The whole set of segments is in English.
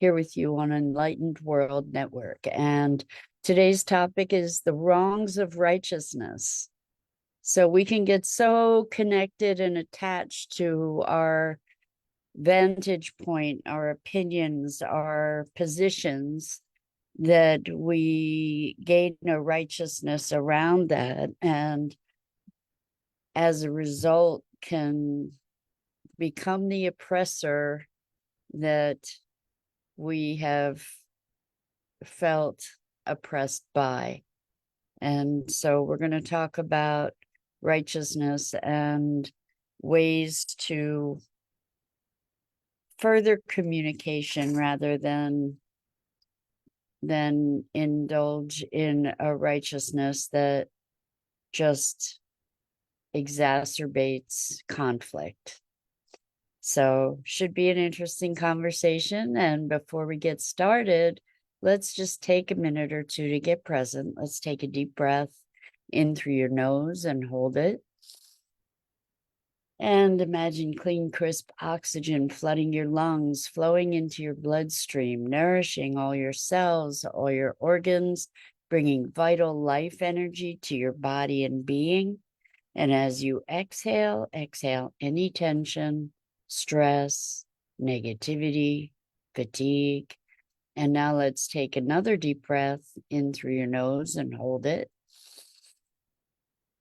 here with you on Enlightened World Network. And today's topic is the wrongs of righteousness. So we can get so connected and attached to our vantage point, our opinions, our positions, that we gain a righteousness around that. And as a result, can become the oppressor that we have felt oppressed by. And so we're going to talk about righteousness and ways to further communication rather than indulge in a righteousness that just exacerbates conflict. So should be an interesting conversation. And before we get started, let's just take a minute or two to get present. Let's take a deep breath in through your nose and hold it. And imagine clean, crisp oxygen flooding your lungs, flowing into your bloodstream, nourishing all your cells, all your organs, bringing vital life energy to your body and being. And as you exhale, exhale any tension, stress, negativity, fatigue. And now let's take another deep breath in through your nose and hold it.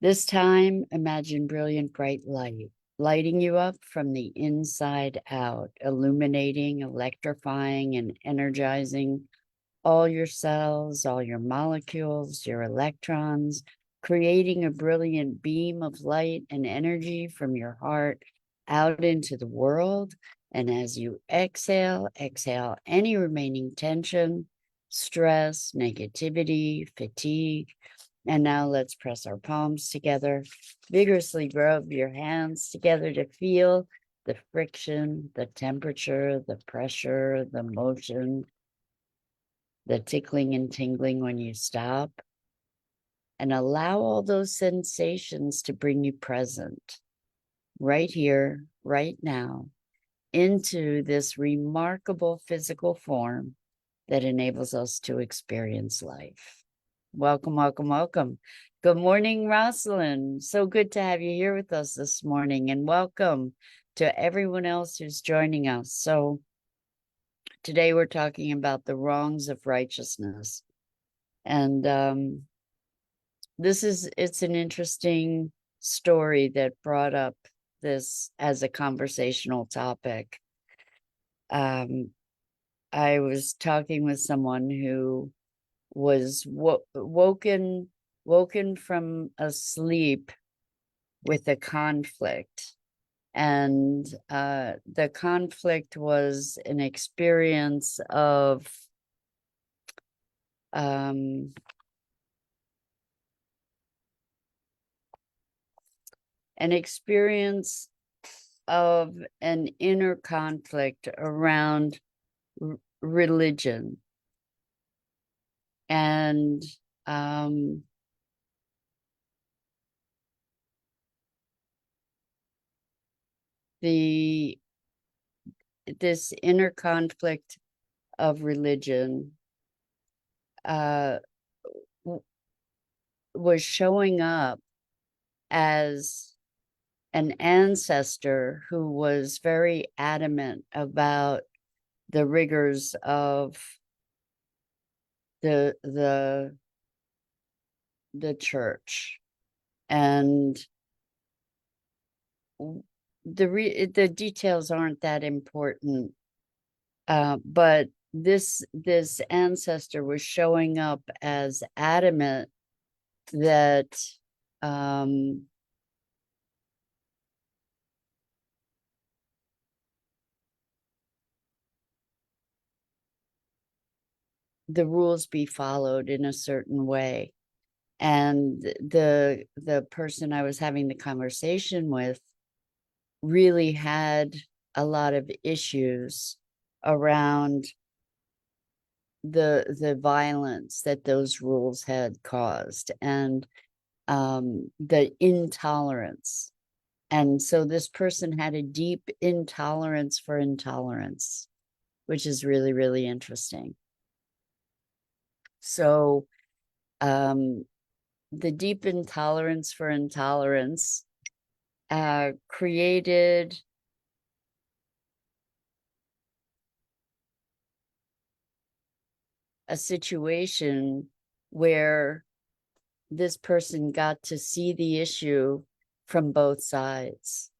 This time, imagine brilliant bright light, lighting you up from the inside out, illuminating, electrifying, and energizing all your cells, all your molecules, your electrons, creating a brilliant beam of light and energy from your heart out into the world. And as you exhale, exhale any remaining tension, stress, negativity, fatigue. And now let's press our palms together, vigorously rub your hands together to feel the friction, the temperature, the pressure, the motion, the tickling and tingling when you stop. And allow all those sensations to bring you present, right here, right now, into this remarkable physical form that enables us to experience life. Welcome, welcome, welcome. Good morning, Rosalind. So good to have you here with us this morning, and welcome to everyone else who's joining us. So today we're talking about the wrongs of righteousness. And it's an interesting story that brought up this as a conversational topic. I was talking with someone who was woken from a sleep with a conflict, and the conflict was an experience of an inner conflict around religion. And this inner conflict of religion was showing up as an ancestor who was very adamant about the rigors of the church. And the details aren't that important, but this ancestor was showing up as adamant that the rules be followed in a certain way. And the person I was having the conversation with really had a lot of issues around the violence that those rules had caused, and the intolerance. And so this person had a deep intolerance for intolerance. which is really, really interesting. So the deep intolerance for intolerance created a situation where this person got to see the issue from both sides.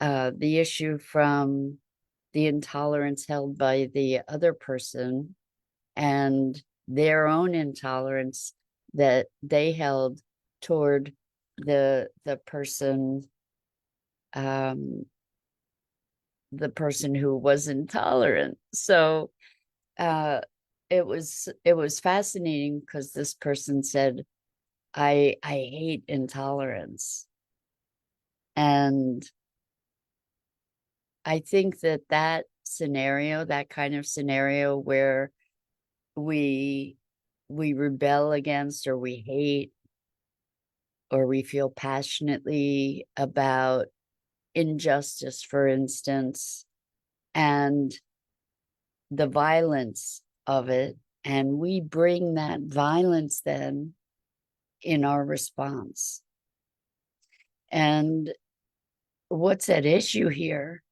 The issue from the intolerance held by the other person and their own intolerance that they held toward the person the person who was intolerant. So it was fascinating because this person said, I hate intolerance. And I think that scenario, that kind of scenario where we rebel against, or we hate, or we feel passionately about injustice, for instance, and the violence of it, and we bring that violence then in our response. And what's at issue here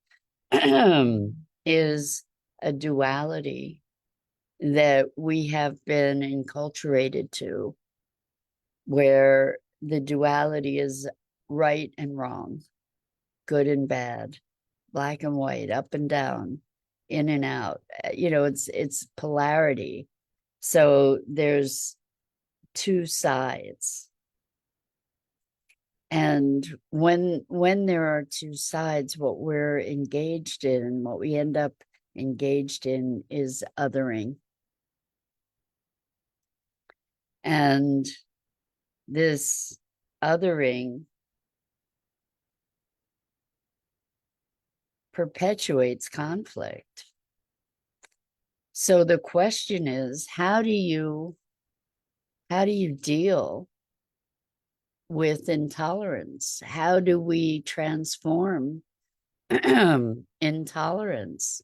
is a duality that we have been enculturated to, where the duality is right and wrong, good and bad, black and white, up and down, in and out. It's polarity. So there's two sides. And when there are two sides, what we're engaged in, what we end up engaged in, is othering. And this othering perpetuates conflict. So the question is, how do you deal with intolerance? How do we transform intolerance?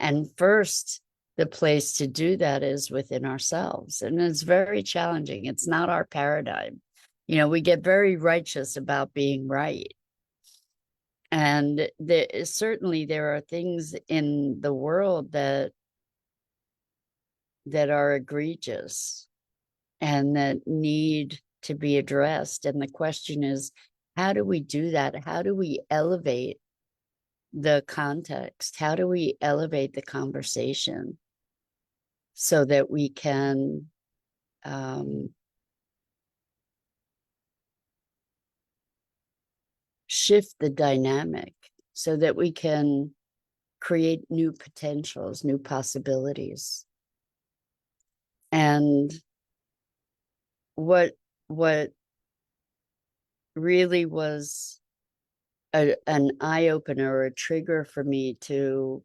And first, the place to do that is within ourselves. And it's very challenging. It's not our paradigm. We get very righteous about being right. And certainly there are things in the world that are egregious and that need to be addressed. And the question is, how do we do that? How do we elevate the context? How do we elevate the conversation so that we can shift the dynamic, so that we can create new potentials, new possibilities? And what really was an eye-opener, or a trigger for me to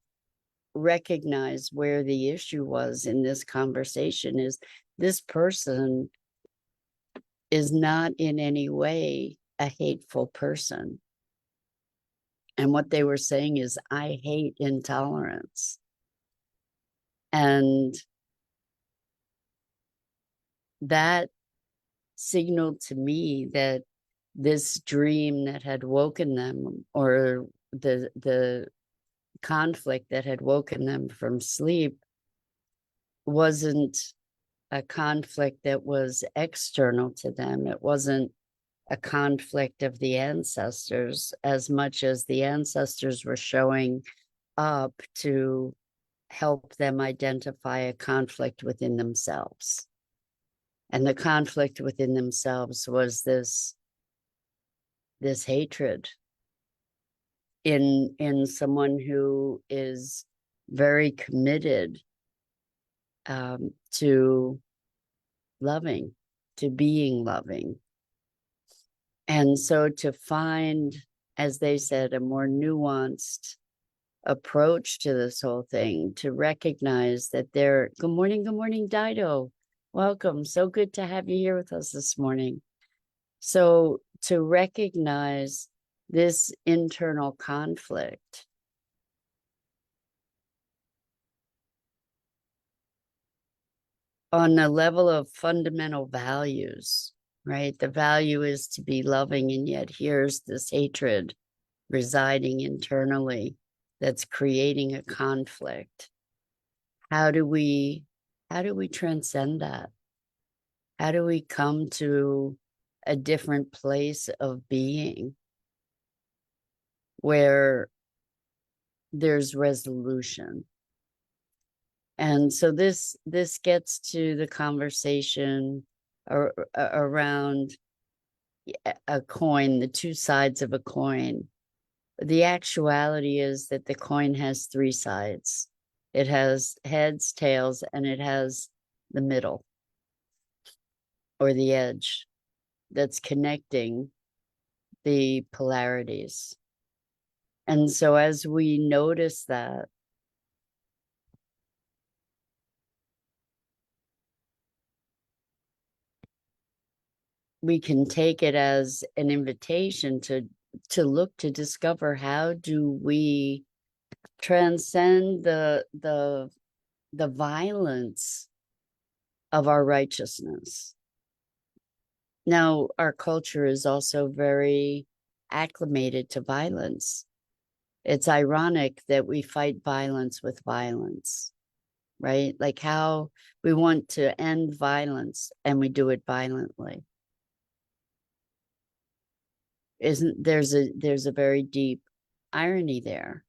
recognize where the issue was in this conversation, is this person is not in any way a hateful person. And what they were saying is, I hate intolerance. And that signaled to me that this dream that had woken them, or the conflict that had woken them from sleep, wasn't a conflict that was external to them. It wasn't a conflict of the ancestors, as much as the ancestors were showing up to help them identify a conflict within themselves. And the conflict within themselves was this hatred in someone who is very committed to loving, to being loving. And so to find, as they said, a more nuanced approach to this whole thing, to recognize that good morning, Dido. Welcome. So good to have you here with us this morning. So to recognize this internal conflict on a level of fundamental values, right? The value is to be loving, and yet here's this hatred residing internally that's creating a conflict. How do we transcend that? How do we come to a different place of being where there's resolution? And so this gets to the conversation around a coin, the two sides of a coin. The actuality is that the coin has three sides. It has heads, tails, and it has the middle or the edge that's connecting the polarities. And so as we notice that, we can take it as an invitation to look to discover, how do we transcend the violence of our righteousness. Now, our culture is also very acclimated to violence. It's ironic that we fight violence with violence, right? Like how we want to end violence and we do it violently. Isn't there's a very deep irony there.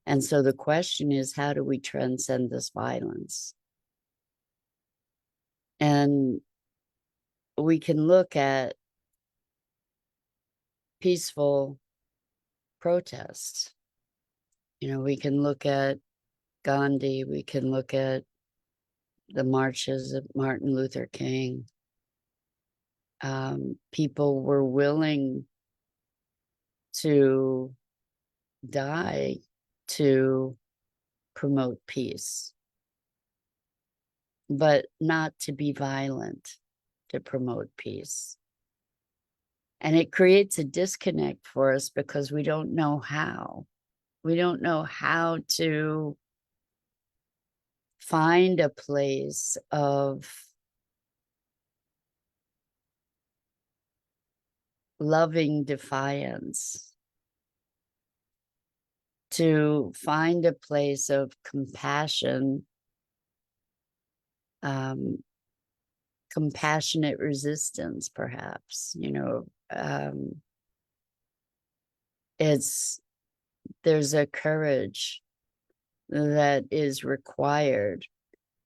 And so the question is, how do we transcend this violence? And we can look at peaceful protests. We can look at Gandhi, we can look at the marches of Martin Luther King. People were willing to die to promote peace, but not to be violent to promote peace. And it creates a disconnect for us because we don't know how. We don't know how to find a place of loving defiance, to find a place of compassion, compassionate resistance, perhaps. There's a courage that is required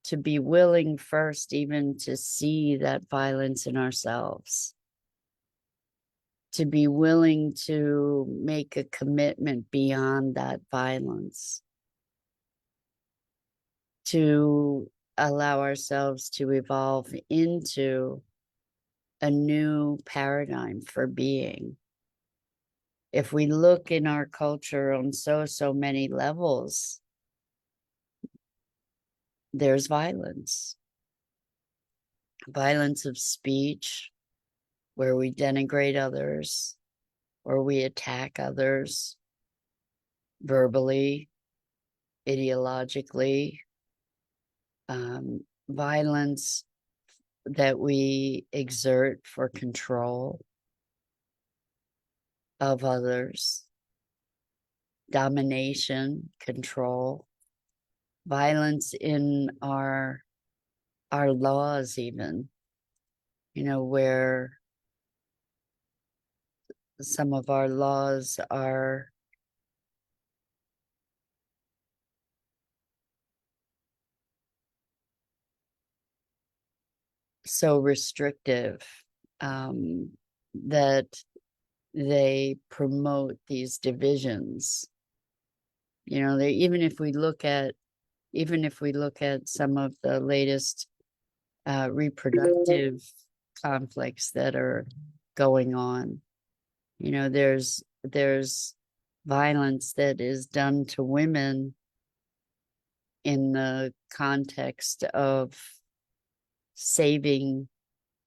to be willing first even to see that violence in ourselves, to be willing to make a commitment beyond that violence, to allow ourselves to evolve into a new paradigm for being. If we look in our culture on so many levels, there's violence of speech, where we denigrate others or we attack others verbally, ideologically, violence that we exert for control of others, domination, control, violence in our laws even, where some of our laws are so restrictive, that they promote these divisions. Even if we look at some of the latest reproductive conflicts that are going on, there's violence that is done to women in the context of saving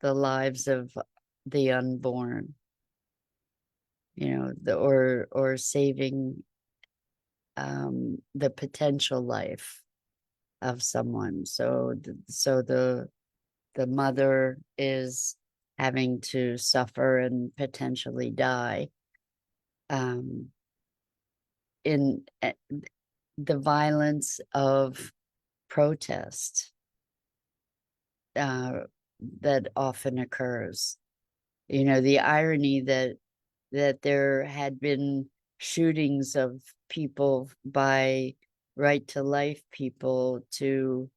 the lives of the unborn, or saving the potential life of someone. So the the mother is having to suffer and potentially die, um, in the violence of protest uh, that often occurs. You know, the irony that there had been shootings of people by right to life people to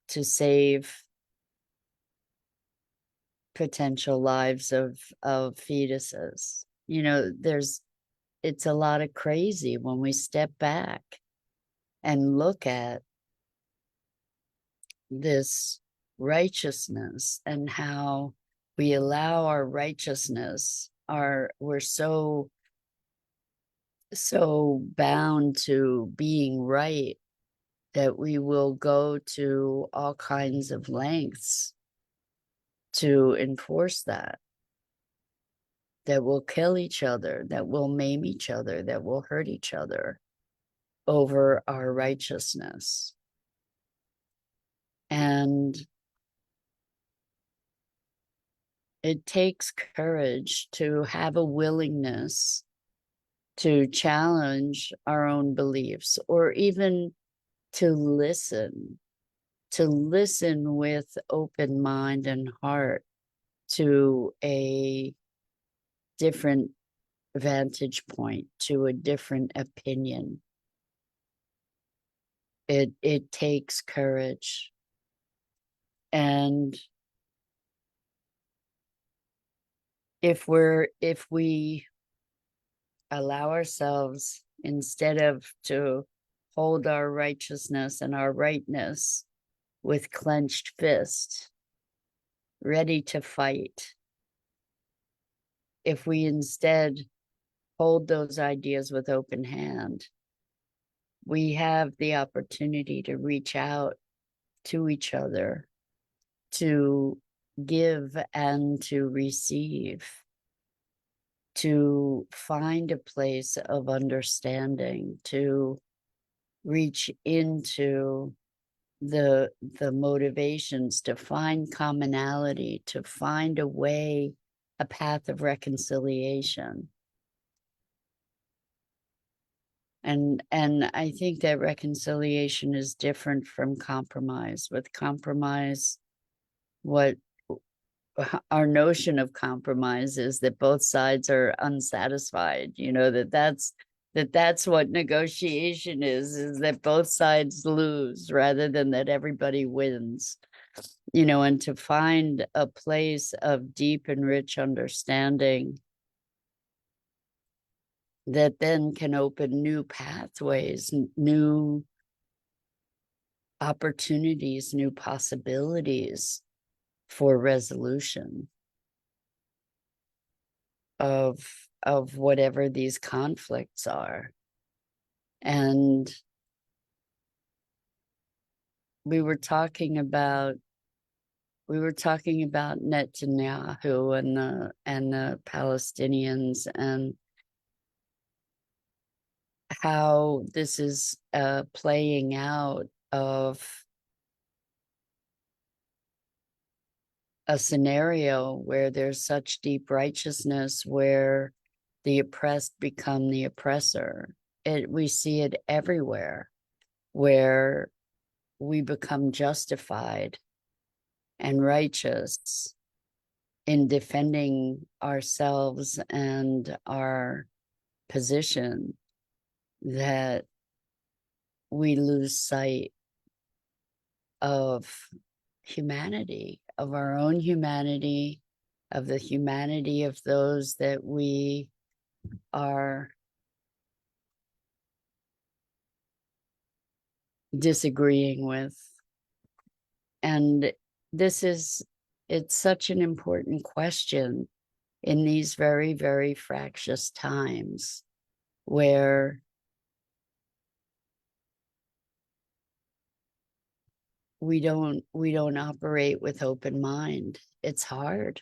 save potential lives of fetuses. You know, it's a lot of crazy when we step back and look at this righteousness and how we allow our righteousness, we're so bound to being right that we will go to all kinds of lengths to enforce that will kill each other, that will maim each other, that will hurt each other over our righteousness. And it takes courage to have a willingness to challenge our own beliefs, or even to listen with open mind and heart to a different vantage point, to a different opinion. It takes courage. And if we allow ourselves, instead of to hold our righteousness and our rightness with clenched fist, ready to fight, if we instead hold those ideas with open hand, we have the opportunity to reach out to each other, to give and to receive, to find a place of understanding, to reach into the motivations, to find commonality, to find a way, a path of reconciliation. And I think that reconciliation is different from compromise. With compromise, what our notion of compromise is that both sides are unsatisfied. You know, that's what negotiation is that both sides lose rather than that everybody wins. You know, and to find a place of deep and rich understanding that then can open new pathways, new opportunities, new possibilities for resolution of whatever these conflicts are. And we were talking about Netanyahu and the Palestinians, and how this is playing out of a scenario where there's such deep righteousness, where the oppressed become the oppressor. We see it everywhere, where we become justified and righteous in defending ourselves and our position, that we lose sight of humanity, of our own humanity, of the humanity of those that we are disagreeing with. And it's such an important question in these very, very fractious times, where we don't operate with open mind. It's hard.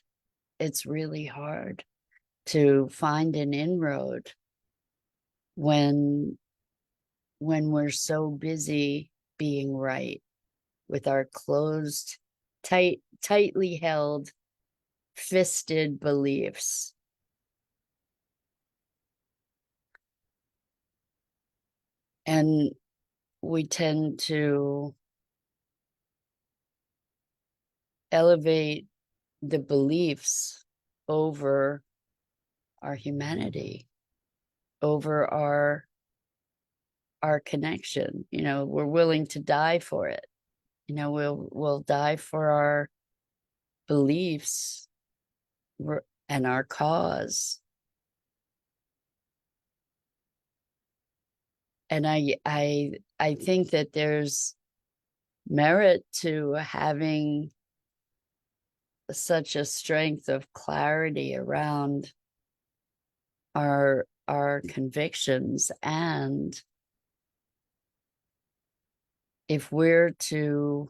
It's really hard to find an inroad when we're so busy being right, with our closed tightly held, fisted beliefs. And we tend to elevate the beliefs over our humanity, over our connection. We're willing to die for it. We'll die for our beliefs and our cause. And I think that there's merit to having such a strength of clarity around our convictions. And if we're to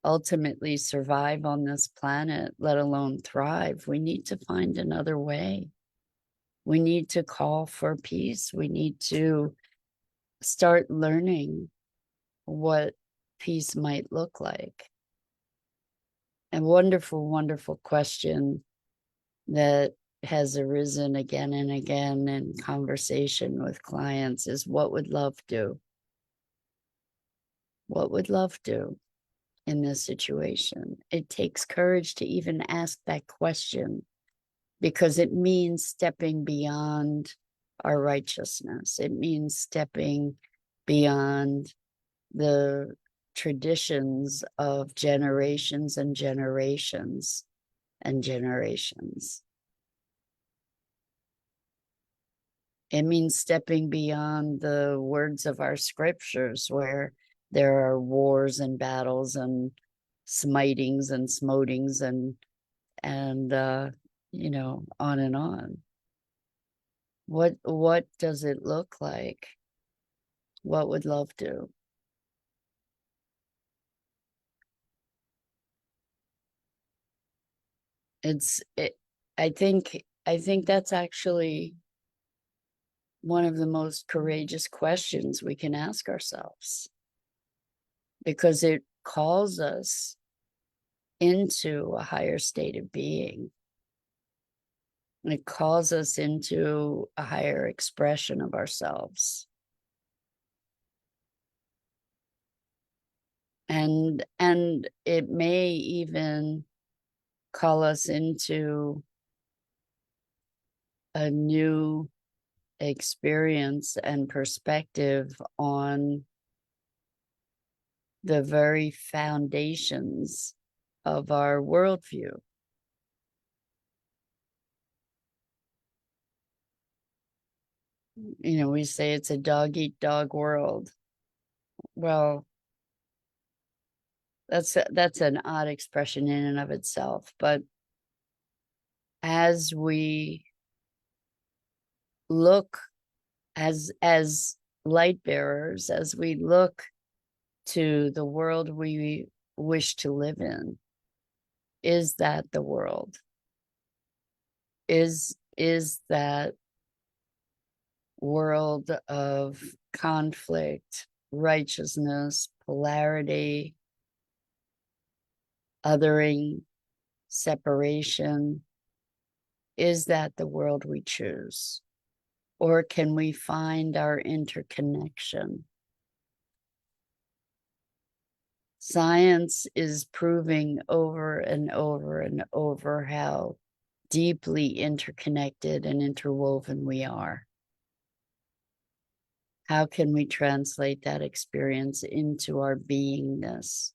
ultimately survive on this planet, let alone thrive, we need to find another way. We need to call for peace. We need to start learning what peace might look like. A wonderful, wonderful question that has arisen again and again in conversation with clients is, what would love do? What would love do in this situation? It takes courage to even ask that question, because it means stepping beyond our righteousness. It means stepping beyond the traditions of generations and generations and generations. It means stepping beyond the words of our scriptures, where there are wars and battles and smitings and smotings and on and on. What does it look like? What would love do? I think that's actually one of the most courageous questions we can ask ourselves, because it calls us into a higher state of being. And it calls us into a higher expression of ourselves. And it may even call us into a new experience and perspective on the very foundations of our worldview. We say it's a dog eat dog world. Well, that's an odd expression in and of itself, but as we look as light bearers, as we look to the world we wish to live in, is that the world? Is that world of conflict, righteousness, polarity, othering, separation? Is that the world we choose? Or can we find our interconnection? Science is proving over and over and over how deeply interconnected and interwoven we are. How can we translate that experience into our beingness?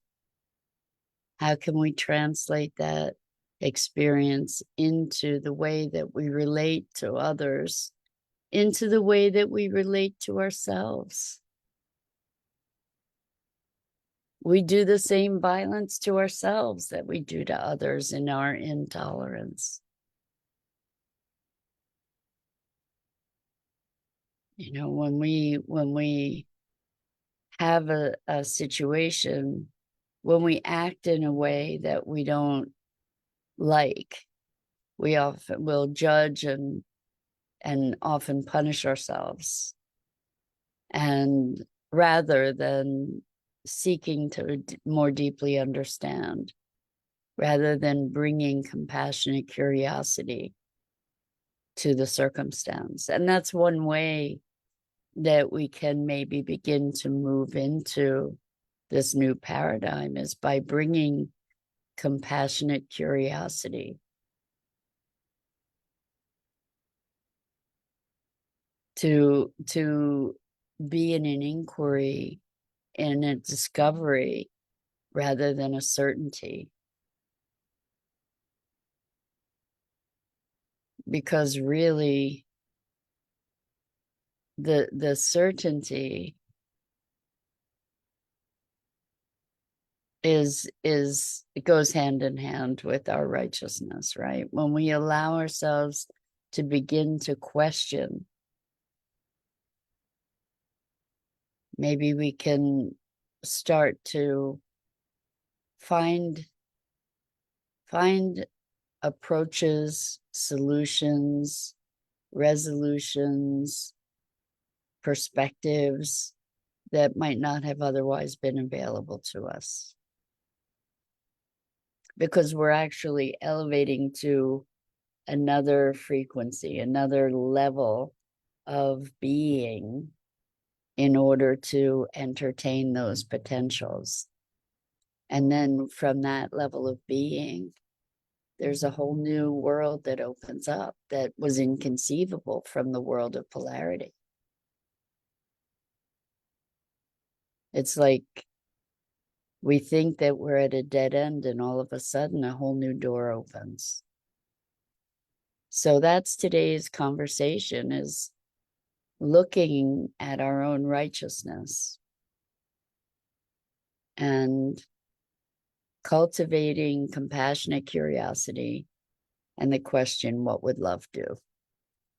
How can we translate that experience into the way that we relate to others, into the way that we relate to ourselves? We do the same violence to ourselves that we do to others in our intolerance. When we have a situation, when we act in a way that we don't like, we often will judge and often punish ourselves. And rather than seeking to more deeply understand, rather than bringing compassionate curiosity to the circumstance. And that's one way that we can maybe begin to move into this new paradigm, is by bringing compassionate curiosity to be in an inquiry and a discovery rather than a certainty. Because really, the certainty is it goes hand in hand with our righteousness, right? When we allow ourselves to begin to question, maybe we can start to find approaches, solutions, resolutions, perspectives that might not have otherwise been available to us, because we're actually elevating to another frequency, another level of being, in order to entertain those potentials. And then from that level of being, there's a whole new world that opens up that was inconceivable from the world of polarity. It's like we think that we're at a dead end, and all of a sudden a whole new door opens. So that's today's conversation, is looking at our own righteousness and cultivating compassionate curiosity and the question, what would love do?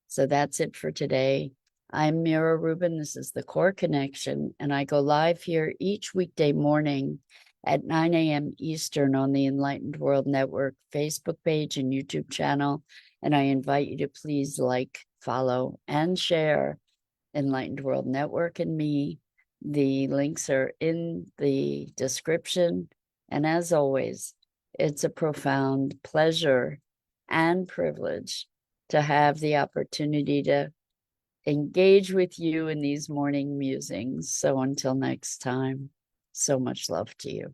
So that's it for today. I'm Mira Rubin. This is the Core Connection, and I go live here each weekday morning at 9 a.m. Eastern on the Enlightened World Network Facebook page and YouTube channel. And I invite you to please like, follow, and share Enlightened World Network and me. The links are in the description. And as always, it's a profound pleasure and privilege to have the opportunity to engage with you in these morning musings. So until next time, so much love to you.